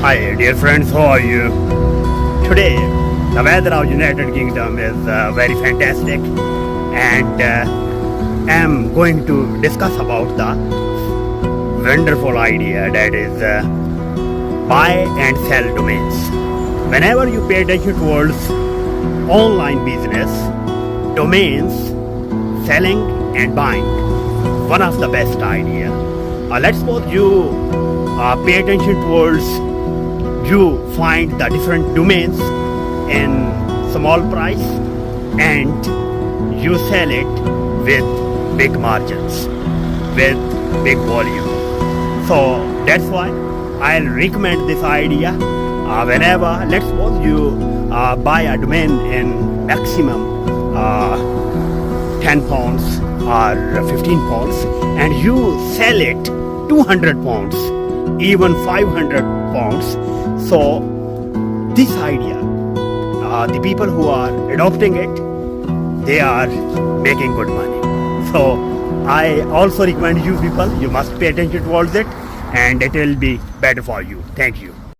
Hi, dear friends, how are you? Today, the weather of United Kingdom is very fantastic, and I'm going to discuss about the wonderful idea that is buy and sell domains. Whenever you pay attention towards online business, domains, selling and buying, one of the best idea. Let's suppose you pay attention towards you find the different domains in small price and you sell it with big margins, with big volume. So that's why I'll recommend this idea. Whenever, let's suppose you buy a domain in maximum 10 pounds or 15 pounds and you sell it 200 pounds, even 500 pounds. So this idea, the people who are adopting it, they are making good money. So I also recommend you people, you must pay attention towards it and it will be better for you. Thank you.